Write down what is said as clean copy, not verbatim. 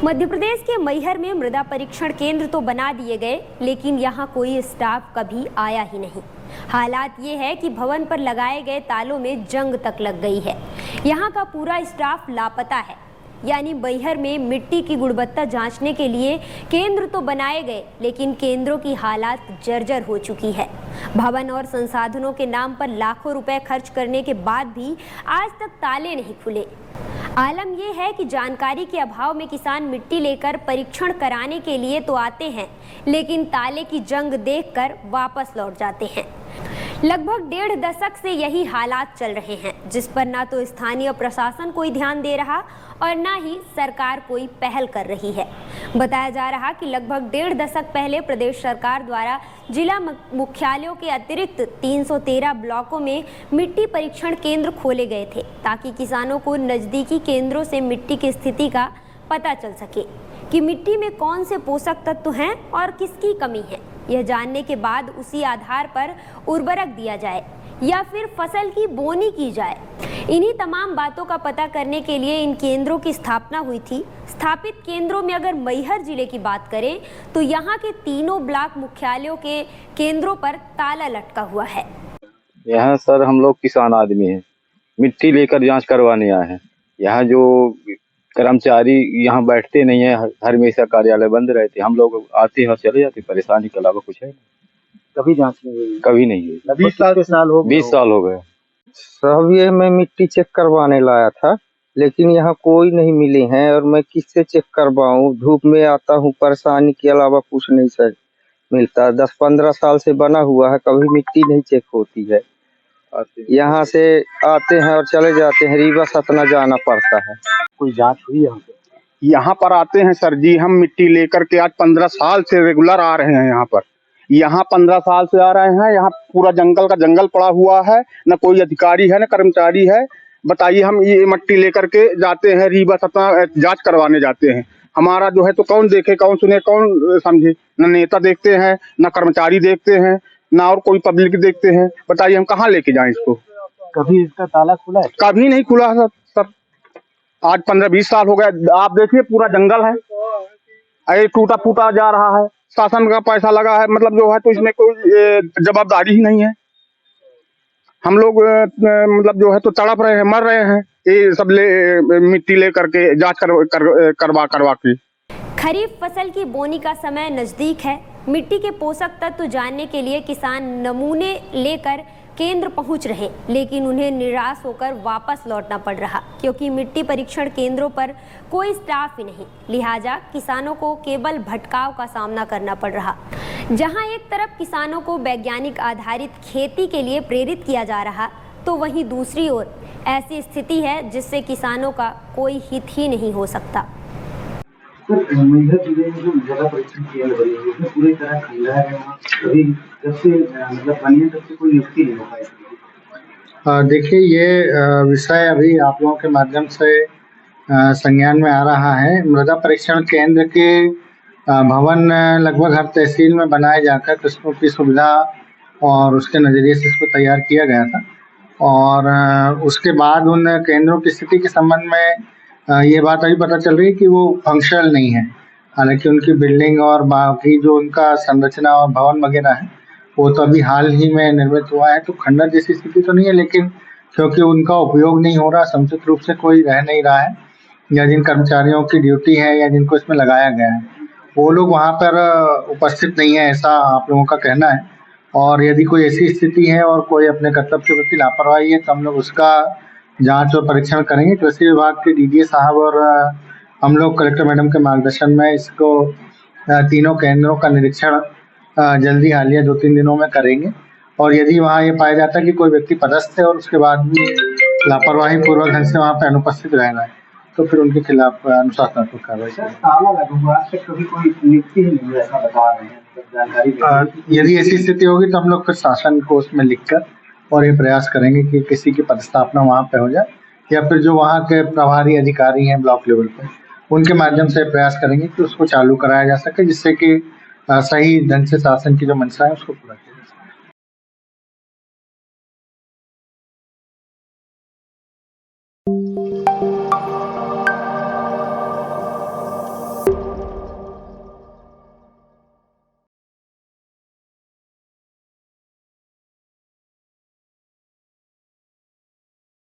मध्य प्रदेश के मैहर में मृदा परीक्षण केंद्र तो बना दिए गए, लेकिन यहाँ कोई स्टाफ कभी आया ही नहीं। हालात ये है कि भवन पर लगाए गए तालों में जंग तक लग गई है। यहाँ का पूरा स्टाफ लापता है। यानी मैहर में मिट्टी की गुणवत्ता जांचने के लिए केंद्र तो बनाए गए, लेकिन केंद्रों की हालात जर्जर हो चुकी है। भवन और संसाधनों के नाम पर लाखों रुपए खर्च करने के बाद भी आज तक ताले नहीं खुले। आलम यह है कि जानकारी के अभाव में किसान मिट्टी लेकर परीक्षण कराने के लिए तो आते हैं, लेकिन ताले की जंग देखकर वापस लौट जाते हैं। लगभग 1.5 दशक से यही हालात चल रहे हैं, जिस पर ना तो स्थानीय प्रशासन कोई ध्यान दे रहा और ना ही सरकार कोई पहल कर रही है। बताया जा रहा कि लगभग 1.5 दशक पहले प्रदेश सरकार द्वारा जिला मुख्यालयों के अतिरिक्त 313 ब्लॉकों में मिट्टी परीक्षण केंद्र खोले गए थे, ताकि किसानों को नजदीकी केंद्रों से मिट्टी की स्थिति का पता चल सके कि मिट्टी में कौन से पोषक तत्व हैं और किसकी कमी है। यह जानने के बाद उसी आधार पर उर्वरक दिया जाए या फिर फसल की बोनी की जाए। इन्हीं तमाम बातों का पता करने के लिए इन केंद्रों की स्थापना हुई थी। स्थापित केंद्रों में अगर मैहर जिले की बात करें तो यहाँ के तीनों ब्लॉक मुख्यालयों के केंद्रों पर ताला लटका हुआ है। यहाँ सर हम लोग किसान आदमी हैं, मिट्टी लेकर जांच करवाने आए हैं। यहाँ जो कर्मचारी यहाँ बैठते नहीं है, हमेशा कार्यालय बंद रहते। हम लोग आते हैं और चले जाते, परेशानी के अलावा कुछ है नहीं। कभी जांच नहीं हुई? कभी नहीं हुई। 20 साल हो गए। 20 साल हो गए। सब ये मैं मिट्टी चेक करवाने लाया था, लेकिन यहाँ कोई नहीं मिले हैं और मैं किससे चेक करवाऊँ। धूप में आता हूँ, परेशानी के अलावा कुछ नहीं सर मिलता। 10-15 साल से बना हुआ है, कभी मिट्टी नहीं चेक होती है। यहाँ से आते हैं और चले जाते हैं, रीवा सतना जाना पड़ता है। कोई जांच हुई है? यहाँ पर आते हैं सर जी, हम मिट्टी लेकर के आज 15 साल से रेगुलर आ रहे हैं। यहाँ पर 15 साल से आ रहे हैं। यहाँ पूरा जंगल का जंगल पड़ा हुआ है, न कोई अधिकारी है न कर्मचारी है। बताइए, हम ये मिट्टी लेकर के जाते हैं, रीवा सतना जांच करवाने जाते हैं। हमारा जो है तो कौन देखे, कौन सुने, कौन समझे? न नेता देखते हैं, न कर्मचारी देखते हैं, ना और कोई पब्लिक देखते हैं। बताइए हम कहाँ लेके जाएं इसको? कभी इसका ताला खुला है? कभी नहीं खुला है सर। आज 15-20 साल हो गए। आप देखिए पूरा जंगल है, ये टूटा फूटा जा रहा है। शासन का पैसा लगा है, मतलब जो है तो इसमें कोई जवाबदारी ही नहीं है। हम लोग मतलब जो है तो तड़प रहे हैं, मर रहे हैं ये सब मिट्टी ले करके जांच करवा के। खरीफ फसल की बोनी का समय नजदीक है। मिट्टी के पोषक तत्व जानने के लिए किसान नमूने लेकर केंद्र पहुंच रहे, लेकिन उन्हें निराश होकर वापस लौटना पड़ रहा, क्योंकि मिट्टी परीक्षण केंद्रों पर कोई स्टाफ ही नहीं। लिहाजा किसानों को केवल भटकाव का सामना करना पड़ रहा। जहां एक तरफ किसानों को वैज्ञानिक आधारित खेती के लिए प्रेरित किया जा रहा, तो वहीं दूसरी ओर ऐसी स्थिति है जिससे किसानों का कोई हित ही नहीं हो सकता। मैहर जिले में जो मृदा परीक्षण केंद्र बने हुए हैं, पूरी तरह खुला है। कभी जब से मतलब बनी तब से कोई नियुक्ति नहीं हो पाई। देखिए, ये विषय अभी आप लोगों के माध्यम से संज्ञान में आ रहा है। मृदा परीक्षण केंद्र के भवन लगभग हर तहसील में बनाए जाकर किसानों की सुविधा और उसके नज़रिए से इसको तैयार किया गया था। और उसके बाद उन केंद्रों की स्थिति के संबंध में ये बात अभी पता चल रही है कि वो फंक्शनल नहीं है। हालांकि उनकी बिल्डिंग और बाकी जो उनका संरचना और भवन वगैरह है वो तो अभी हाल ही में निर्मित हुआ है, तो खंडर जैसी स्थिति तो नहीं है। लेकिन क्योंकि उनका उपयोग नहीं हो रहा, समुचित रूप से कोई रह नहीं रहा है, या जिन कर्मचारियों की ड्यूटी है या जिनको इसमें लगाया गया है वो लोग वहाँ पर उपस्थित नहीं है, ऐसा आप लोगों का कहना है। और यदि कोई ऐसी स्थिति है और कोई अपने कर्तव्य के प्रति लापरवाही है तो हम लोग उसका जांच और परीक्षण करेंगे। कृषि विभाग के डीडीए साहब और हम लोग कलेक्टर मैडम के मार्गदर्शन में इसको तीनों केंद्रों का निरीक्षण जल्दी हालिया 2-3 दिनों में करेंगे। और यदि वहाँ ये पाया जाता है कि कोई व्यक्ति पदस्थ है और उसके बाद भी लापरवाही पूर्वक ढंग से वहाँ पर अनुपस्थित रह रहा है, तो फिर उनके खिलाफ अनुशासनात्मक कार्रवाई करेंगे। यदि ऐसी स्थिति होगी तो हम लोग फिर शासन को उसमें लिखकर और ये प्रयास करेंगे कि किसी की पदस्थापना वहाँ पे हो जाए, या फिर जो वहाँ के प्रभारी अधिकारी हैं ब्लॉक लेवल पे उनके माध्यम से प्रयास करेंगे कि उसको चालू कराया जा सके, जिससे कि सही ढंग से शासन की जो मंशा है उसको पूरा किया